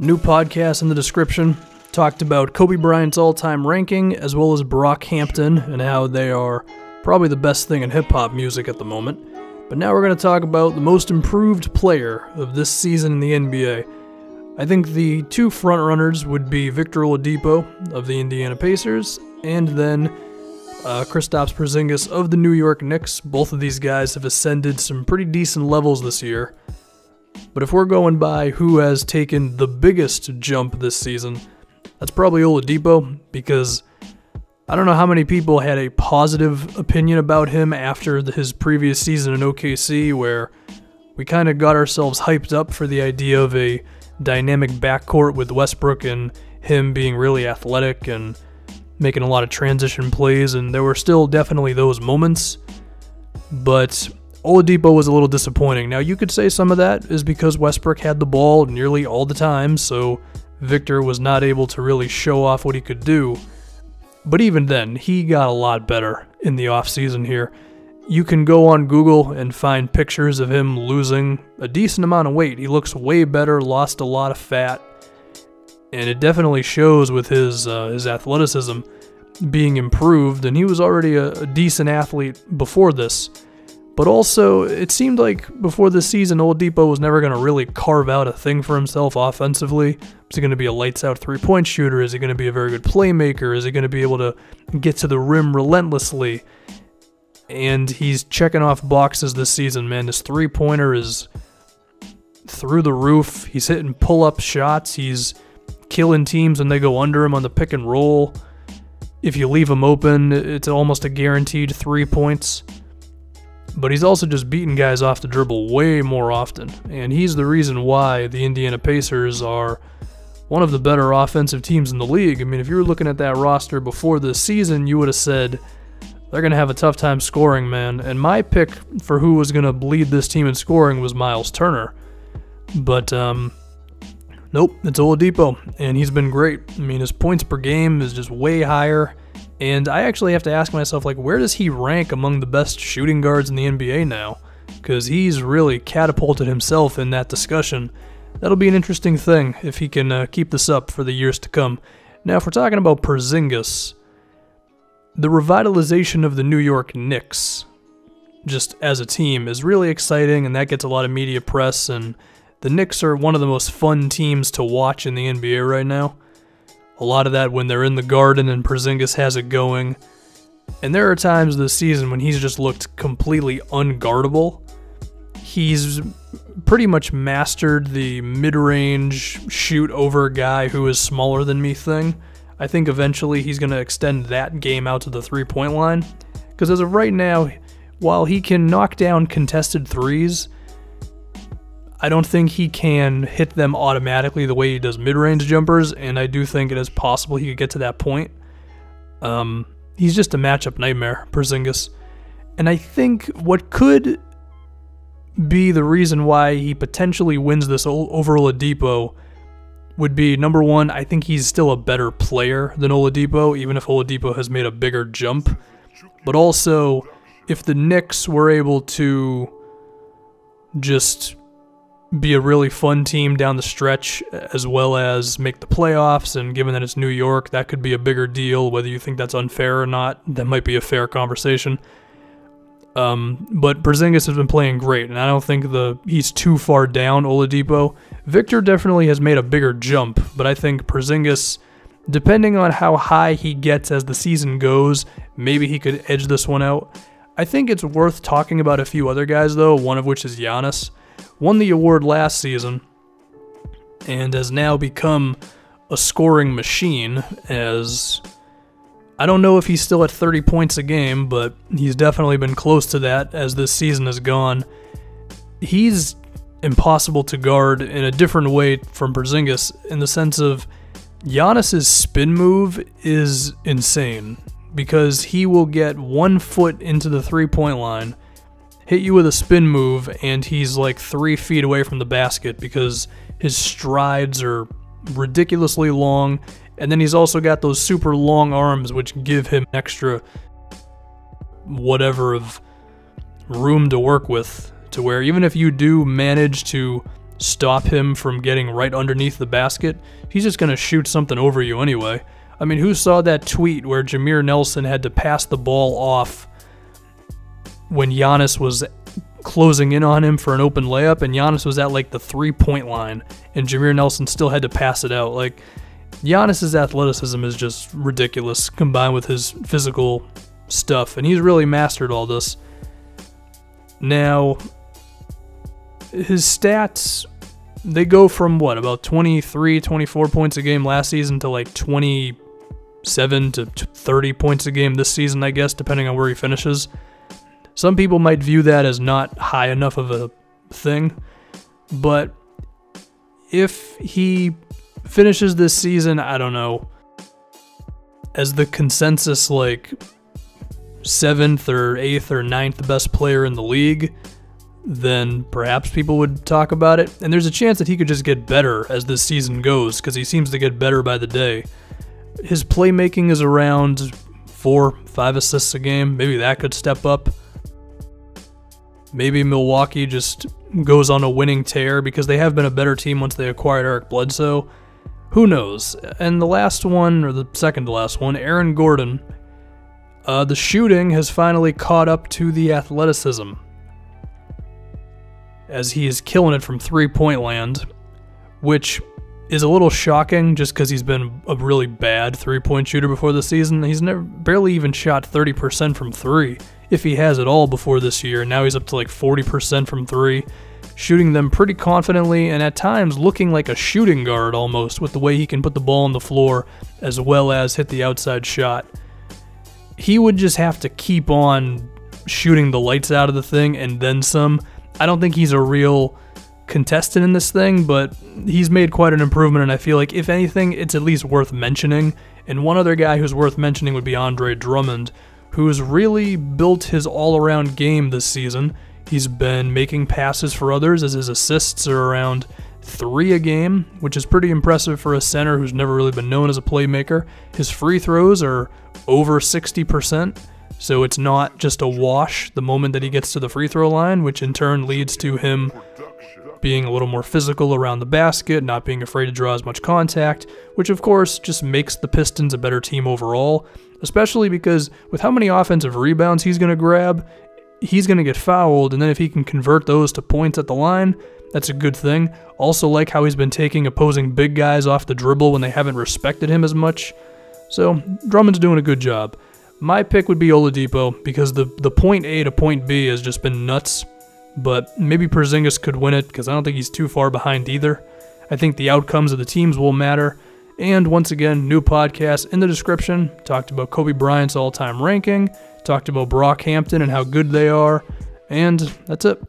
New podcast in the description. Talked about Kobe Bryant's all-time ranking, as well as Brockhampton, and how they are probably the best thing in hip-hop music at the moment. But now we're going to talk about the most improved player of this season in the NBA. I think the two frontrunners would be Victor Oladipo of the Indiana Pacers, and then Kristaps Porzingis of the New York Knicks. Both of these guys have ascended some pretty decent levels this year. But if we're going by who has taken the biggest jump this season, that's probably Oladipo, because I don't know how many people had a positive opinion about him after his previous season in OKC, where we kind of got ourselves hyped up for the idea of a dynamic backcourt with Westbrook and him being really athletic and making a lot of transition plays, and there were still definitely those moments, but Oladipo was a little disappointing. Now, you could say some of that is because Westbrook had the ball nearly all the time, so Victor was not able to really show off what he could do. But even then, he got a lot better in the offseason here. You can go on Google and find pictures of him losing a decent amount of weight. He looks way better, lost a lot of fat, and it definitely shows with his athleticism being improved, and he was already a decent athlete before this. But also, it seemed like before this season, Oladipo was never going to really carve out a thing for himself offensively. Is he going to be a lights-out three-point shooter? Is he going to be a very good playmaker? Is he going to be able to get to the rim relentlessly? And he's checking off boxes this season, man. His three-pointer is through the roof. He's hitting pull-up shots. He's killing teams when they go under him on the pick and roll. If you leave him open, it's almost a guaranteed 3 points. But he's also just beating guys off the dribble way more often, and he's the reason why the Indiana Pacers are one of the better offensive teams in the league. I mean, if you were looking at that roster before this season, you would have said they're going to have a tough time scoring, man. And my pick for who was going to lead this team in scoring was Miles Turner. But, nope, it's Oladipo, and he's been great. I mean, his points per game is just way higher. And I actually have to ask myself, like, where does he rank among the best shooting guards in the NBA now? Because he's really catapulted himself in that discussion. That'll be an interesting thing if he can keep this up for the years to come. Now, if we're talking about Porzingis, the revitalization of the New York Knicks, just as a team, is really exciting, and that gets a lot of media press, and the Knicks are one of the most fun teams to watch in the NBA right now. A lot of that when they're in the Garden and Porzingis has it going. And there are times this season when he's just looked completely unguardable. He's pretty much mastered the mid-range shoot-over guy who is smaller than me thing. I think eventually he's going to extend that game out to the three-point line. Because as of right now, while he can knock down contested threes, I don't think he can hit them automatically the way he does mid-range jumpers, and I do think it is possible he could get to that point. He's just a matchup nightmare, Porzingis. And I think what could be the reason why he potentially wins this over Oladipo would be, number one, I think he's still a better player than Oladipo, even if Oladipo has made a bigger jump. But also, if the Knicks were able to just be a really fun team down the stretch, as well as make the playoffs, and given that it's New York, that could be a bigger deal. Whether you think that's unfair or not, that might be a fair conversation. But Porzingis has been playing great, and I don't think he's too far down Oladipo. Victor definitely has made a bigger jump, but I think Porzingis, depending on how high he gets as the season goes, maybe he could edge this one out. I think it's worth talking about a few other guys, though, one of which is Giannis. Won the award last season and has now become a scoring machine, as I don't know if he's still at 30 points a game, but he's definitely been close to that as this season has gone. He's impossible to guard in a different way from Porzingis, in the sense of Giannis's spin move is insane, because he will get 1 foot into the three-point line, hit you with a spin move, and he's like 3 feet away from the basket because his strides are ridiculously long, and then he's also got those super long arms which give him extra whatever of room to work with, to where even if you do manage to stop him from getting right underneath the basket, he's just going to shoot something over you anyway. I mean, who saw that tweet where Jameer Nelson had to pass the ball off when Giannis was closing in on him for an open layup, and Giannis was at like the 3-point line, and Jameer Nelson still had to pass it out? Like, Giannis's athleticism is just ridiculous combined with his physical stuff, and he's really mastered all this. Now, his stats, they go from about 23, 24 points a game last season to like 27 to 30 points a game this season, I guess, depending on where he finishes. Some people might view that as not high enough of a thing, but if he finishes this season, I don't know, as the consensus like 7th or 8th or 9th best player in the league, then perhaps people would talk about it. And there's a chance that he could just get better as this season goes, because he seems to get better by the day. His playmaking is around 4-5 assists a game. Maybe that could step up. Maybe Milwaukee just goes on a winning tear because they have been a better team once they acquired Eric Bledsoe. Who knows? And the last one, or the second to last one, Aaron Gordon. The shooting has finally caught up to the athleticism, as he is killing it from three-point land, which is a little shocking just because he's been a really bad three-point shooter before the season. He's barely even shot 30% from three, if he has at all, before this year. Now he's up to like 40% from three, shooting them pretty confidently and at times looking like a shooting guard almost, with the way he can put the ball on the floor as well as hit the outside shot. He would just have to keep on shooting the lights out of the thing and then some. I don't think he's a real contestant in this thing, but he's made quite an improvement, and I feel like, if anything, it's at least worth mentioning. And one other guy who's worth mentioning would be Drummond, who's really built his all-around game this season. He's been making passes for others, as his assists are around 3 a game, which is pretty impressive for a center who's never really been known as a playmaker. His free throws are over 60%. So it's not just a wash the moment that he gets to the free throw line, which in turn leads to him being a little more physical around the basket, not being afraid to draw as much contact, which of course just makes the Pistons a better team overall, especially because with how many offensive rebounds he's going to grab, he's going to get fouled, and then if he can convert those to points at the line, that's a good thing. Also like how he's been taking opposing big guys off the dribble when they haven't respected him as much. So Drummond's doing a good job. My pick would be Oladipo because the point A to point B has just been nuts, but maybe Porzingis could win it because I don't think he's too far behind either. I think the outcomes of the teams will matter. And once again, new podcast in the description. Talked about Kobe Bryant's all-time ranking, talked about Brockhampton and how good they are, and that's it.